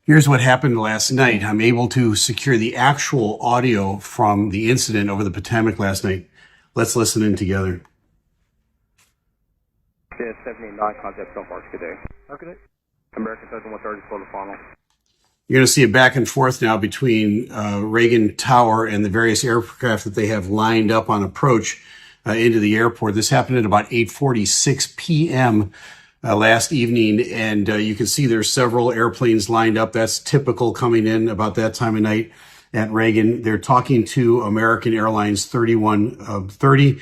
Here's what happened last night. I'm able to secure the actual audio from the incident over the Potomac last night. Let's listen in together. 789, contact Stone Park, good day. Okay. American 3130, for the final. You're going to see a back and forth now between Reagan Tower and the various aircraft that they have lined up on approach into the airport. This happened at about 8:46 p.m. Last evening, and you can see there's several airplanes lined up. That's typical coming in about that time of night at Reagan. They're talking to American Airlines 3130.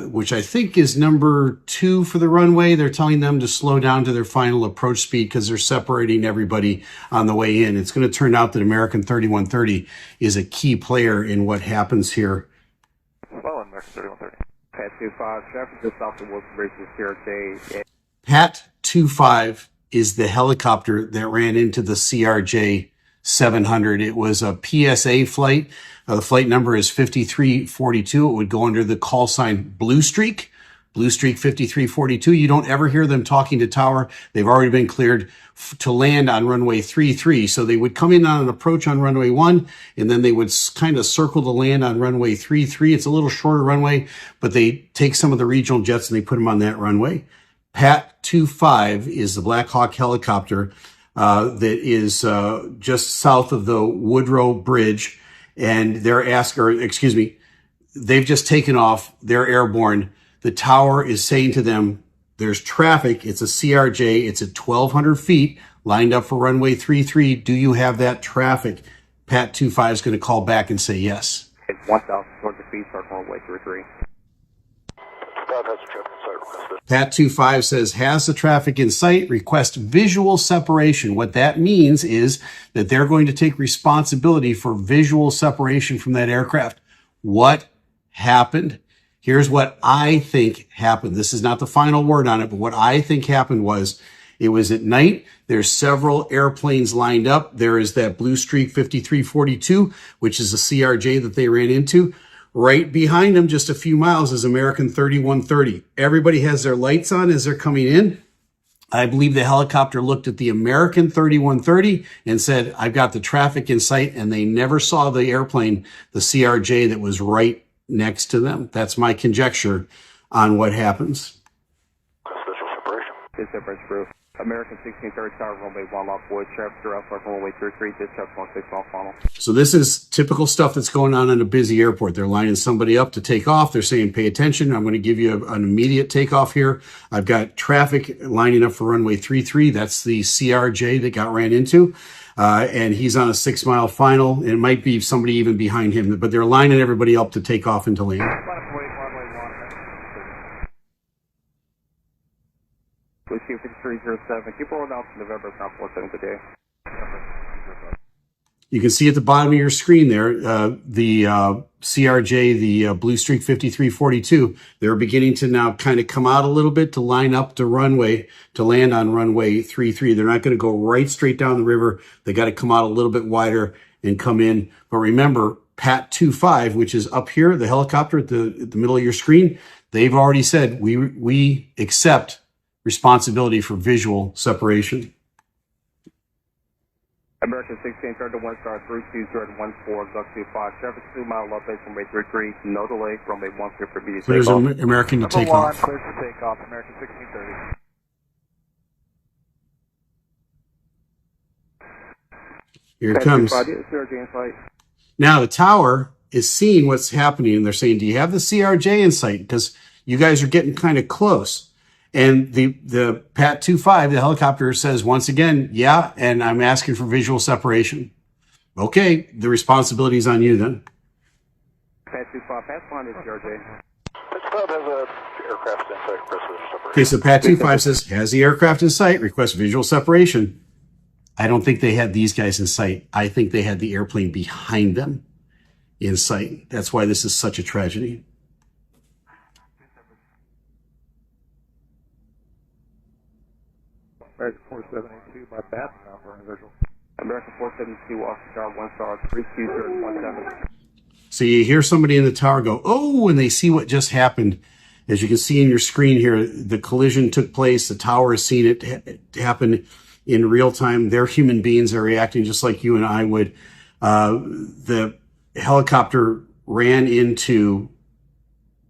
Which I think is number 2 for the runway. They're telling them to slow down to their final approach speed because they're separating everybody on the way in. It's going to turn out that American 3130 is a key player in what happens here. Well, American 3130. Pat 25, traffic just off the Wilson Bridge is CRJ. Pat 25 is the helicopter that ran into the CRJ 700. It was a PSA flight. The flight number is 5342. It would go under the call sign Blue Streak 5342. You don't ever hear them talking to tower. They've already been cleared to land on runway 33. So they would come in on an approach on runway 1, and then they would kind of circle to land on runway 33. It's a little shorter runway, but they take some of the regional jets and they put them on that runway. Pat 25 is the Black Hawk helicopter that is just south of the Woodrow Bridge. And they've just taken off. They're airborne. The tower is saying to them, there's traffic. It's a CRJ. It's at 1,200 feet lined up for runway 33. Do you have that traffic? Pat 25 is going to call back and say yes. 1,200 feet, start runway 33. Pat 25 says, has the traffic in sight, request visual separation. What that means is that they're going to take responsibility for visual separation from that aircraft. What happened? Here's what I think happened. This is not the final word on it, but what I think happened was it was at night. There's several airplanes lined up. There is that Blue Streak 5342, which is a CRJ that they ran into. Right behind them, just a few miles, is American 3130. Everybody has their lights on as they're coming in. I believe the helicopter looked at the American 3130 and said, I've got the traffic in sight, and they never saw the airplane, the CRJ that was right next to them. That's my conjecture on what happens. Special separation. This separation proof. American 1630 tower, runway 1 lock void, traffic throughout runway 33, dispatch 16 off funnel. So this is typical stuff that's going on in a busy airport. They're lining somebody up to take off. They're saying, pay attention. I'm going to give you an immediate takeoff here. I've got traffic lining up for runway 33. That's the CRJ that got ran into. And he's on a 6-mile final. It might be somebody even behind him, but they're lining everybody up to take off into land. Whiskey 5307. Keep rolling out to November, South 47 today. You can see at the bottom of your screen there, the CRJ, the Blue Streak 5342. They're beginning to now kind of come out a little bit to line up the runway to land on runway 33. They're not going to go right straight down the river. They got to come out a little bit wider and come in. But remember, Pat 25, which is up here, the helicopter at the middle of your screen, they've already said we accept responsibility for visual separation. American 1630 to 1 star 32014, Duck 25, traffic 2 mile elevation, runway 33, no delay, runway 1 clear for immediate There's takeoff. American to take off. Clear for takeoff, American 1630. Here it comes. Now the tower is seeing what's happening, and they're saying, do you have the CRJ in sight? Because you guys are getting kind of close. And the Pat 25, the helicopter, says once again, yeah, and I'm asking for visual separation. Okay, the responsibility is on you then. Pat 25, Pat 5 is CRJ. Pat 5 has an aircraft in sight, request visual separation. Okay, so Pat 25 says, has the aircraft in sight, request visual separation. I don't think they had these guys in sight. I think they had the airplane behind them in sight. That's why this is such a tragedy. American 4782 by Bath number and visual. American 472, Oscar 1 star 32017. So you hear somebody in the tower go, oh, and they see what just happened. As you can see in your screen here, the collision took place. The tower has seen it happen in real time. They're human beings. They're reacting just like you and I would. The helicopter ran into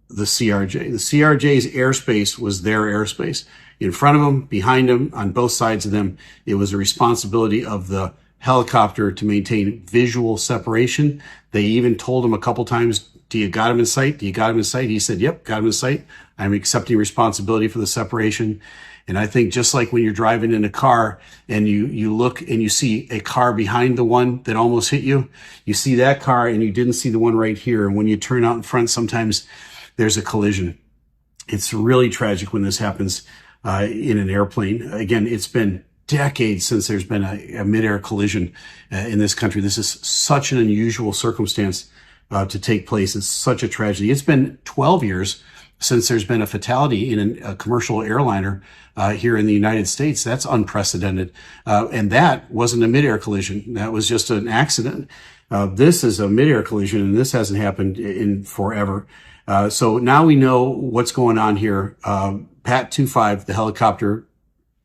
the CRJ. The CRJ's airspace was their airspace. In front of them, behind them, on both sides of them, it was a responsibility of the helicopter to maintain visual separation. They even told him a couple times, do you got him in sight? Do you got him in sight? He said, yep, got him in sight. I'm accepting responsibility for the separation. And I think just like when you're driving in a car and you look and you see a car behind the one that almost hit you, you see that car and you didn't see the one right here. And when you turn out in front, sometimes there's a collision. It's really tragic when this happens in an airplane. Again, it's been decades since there's been a mid-air collision in this country. This is such an unusual circumstance to take place. It's such a tragedy. It's been 12 years since there's been a fatality in a commercial airliner here in the United States. That's unprecedented. And that wasn't a mid-air collision. That was just an accident. This is a mid-air collision, and this hasn't happened in forever. So now we know what's going on here. Pat 25, the helicopter,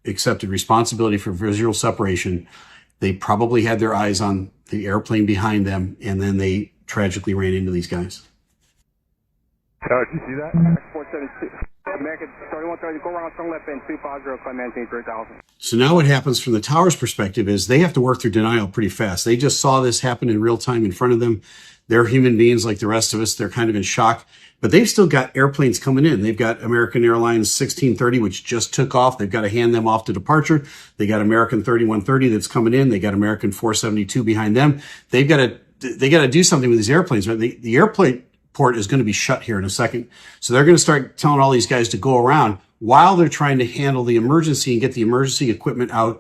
accepted responsibility for visual separation. They probably had their eyes on the airplane behind them, and then they tragically ran into these guys. Did you see that? 472. American 3130, go around turn left end 250, climb maintain 3000. So now what happens from the tower's perspective is they have to work through denial pretty fast. They just saw this happen in real time in front of them. They're human beings like the rest of us. They're kind of in shock, but they've still got airplanes coming in. They've got American Airlines 1630, which just took off. They've got to hand them off to departure. They got American 3130 that's coming in. They got American 472 behind them. They got to do something with these airplanes, right? The airplane port is going to be shut here in a second. So they're going to start telling all these guys to go around while they're trying to handle the emergency and get the emergency equipment out.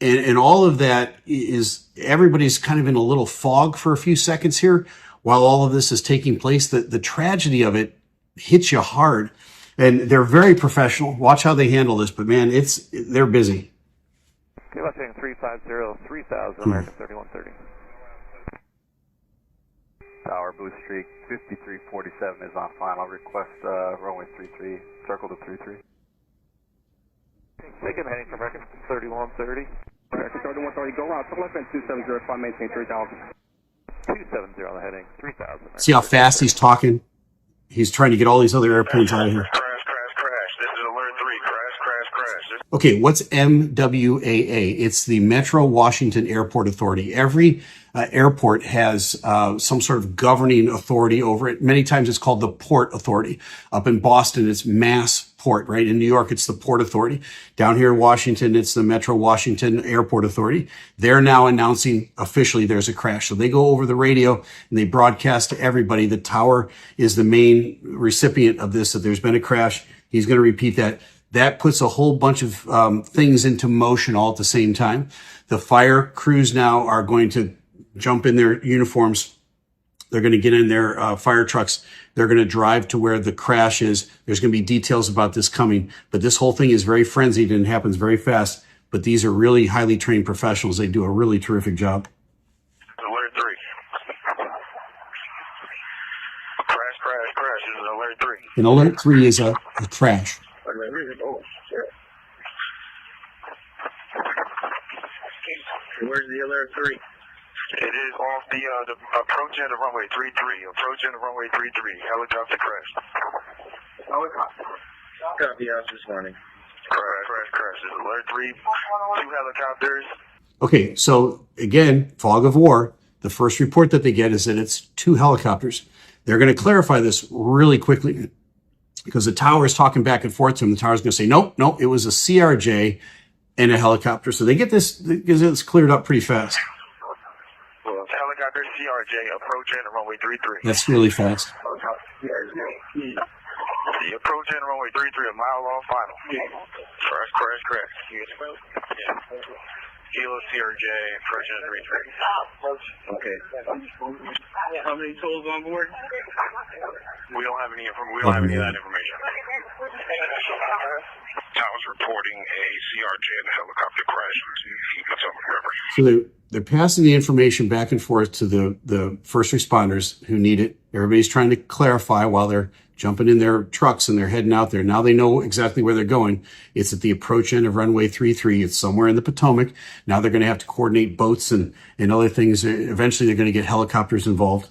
And all of that is, everybody's kind of in a little fog for a few seconds here while all of this is taking place. The tragedy of it hits you hard, and they're very professional. Watch how they handle this, but man, they're busy. Okay, left heading 350, 3000, American 3130. Tower, Boost Streak, 5347 is on final. Request runway 33, circle to 33. Second heading for American 3130. American 3130, go around turn left end 270, climb maintain 3000. 270 on the heading, 3000. See how fast he's talking? He's trying to get all these other airplanes out of here. Crash. This is alert 3. Crash. Okay, what's MWAA? It's the Metro Washington Airport Authority. Every airport has some sort of governing authority over it. Many times it's called the Port Authority. Up in Boston, it's Mass Port, right? In New York, it's the Port Authority. Down here in Washington, it's the Metro Washington Airport Authority. They're now announcing officially there's a crash. So they go over the radio and they broadcast to everybody. The tower is the main recipient of this, that there's been a crash. He's going to repeat that. That puts a whole bunch of things into motion all at the same time. The fire crews now are going to jump in their uniforms. They're going to get in their fire trucks. They're going to drive to where the crash is. There's going to be details about this coming, but this whole thing is very frenzied and happens very fast. But these are really highly trained professionals. They do a really terrific job. Alert 3. Crash. This is alert 3. And alert 3 is a crash. Oh, shit. Where's the alert 3? It is off the approach end of runway 33. Approach end of runway 33. Helicopter crash. Copy out this morning. Crash. This is alert 3. 2 helicopters. Okay, so again, fog of war. The first report that they get is that it's 2 helicopters. They're going to clarify this really quickly because the tower is talking back and forth to them. The tower is going to say, nope, it was a CRJ and a helicopter. So they get this, it's cleared up pretty fast. Helicopter CRJ approach end of runway 33. That's really fast. The approach end of runway 33, a mile off final. Crash. Kilo CRJ, approach end 33. Okay. How many souls on board? We don't have any of that information. Tower's reporting a CRJ and a helicopter crash. So they're passing the information back and forth to the first responders who need it. Everybody's trying to clarify while they're jumping in their trucks and they're heading out there. Now they know exactly where they're going. It's at the approach end of runway 33. It's somewhere in the Potomac. Now they're going to have to coordinate boats and other things. Eventually they're going to get helicopters involved.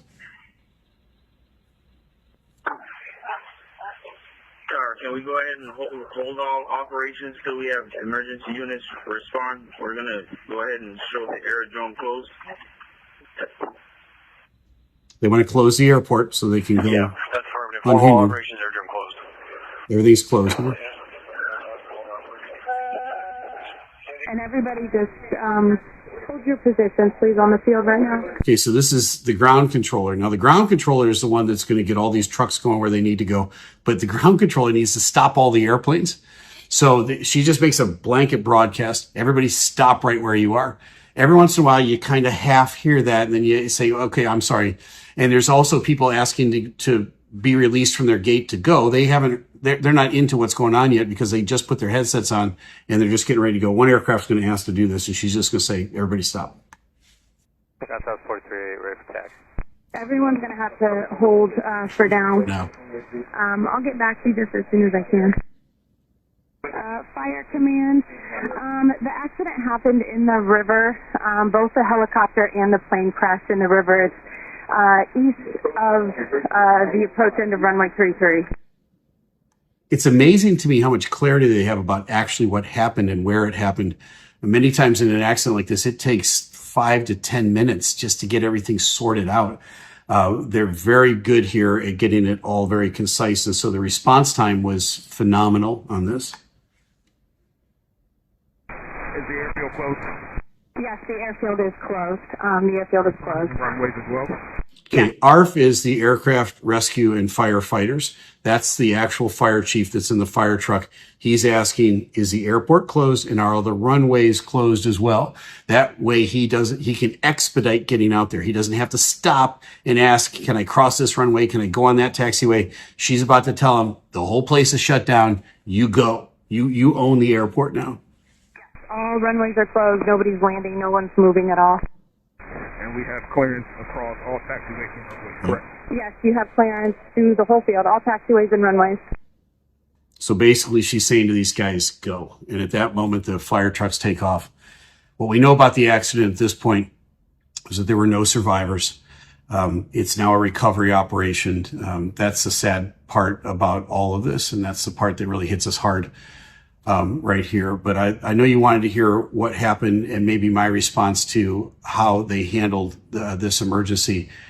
Can we go ahead and hold all operations till we have emergency units respond? We're going to go ahead and show the aerodrome closed. They want to close the airport so they can go. Yeah, that's affirmative. Unhindered. All operations aerodrome closed. Everything's closed. Huh? And everybody just hold your positions, please, on the field right now. Okay, so this is the ground controller. Now, the ground controller is the one that's going to get all these trucks going where they need to go. But the ground controller needs to stop all the airplanes. So she just makes a blanket broadcast. Everybody stop right where you are. Every once in a while, you kind of half hear that, and then you say, okay, I'm sorry. And there's also people asking to be released from their gate to go. They're not into what's going on yet because they just put their headsets on and they're just getting ready to go. One aircraft's going to ask to do this, and she's just going to say, everybody stop. That's 43, ready for taxi. Everyone's going to have to hold for down. Now, I'll get back to you just as soon as I can. Fire command. The accident happened in the river. Both the helicopter and the plane crashed in the river. It's east of the approach end of runway 33. it's amazing to me how much clarity they have about actually what happened and where it happened. And many times in an accident like this, it takes 5 to 10 minutes just to get everything sorted out. They're very good here at getting it all very concise. And so the response time was phenomenal on this. Is the airfield closed? Yes, the airfield is closed. The airfield is closed. Runways as well? Okay, ARF is the Aircraft Rescue and Firefighters. That's the actual fire chief that's in the fire truck. He's asking, is the airport closed and are all the runways closed as well? That way he can expedite getting out there. He doesn't have to stop and ask, can I cross this runway? Can I go on that taxiway? She's about to tell him the whole place is shut down. You go. You own the airport now. All runways are closed. Nobody's landing. No one's moving at all. And we have clearance across all taxiways and runways, correct? Yes, you have clearance through the whole field, all taxiways and runways. So basically she's saying to these guys, go. And at that moment, the fire trucks take off. What we know about the accident at this point is that there were no survivors. It's now a recovery operation. That's the sad part about all of this. And that's the part that really hits us hard right here. But I know you wanted to hear what happened and maybe my response to how they handled this emergency.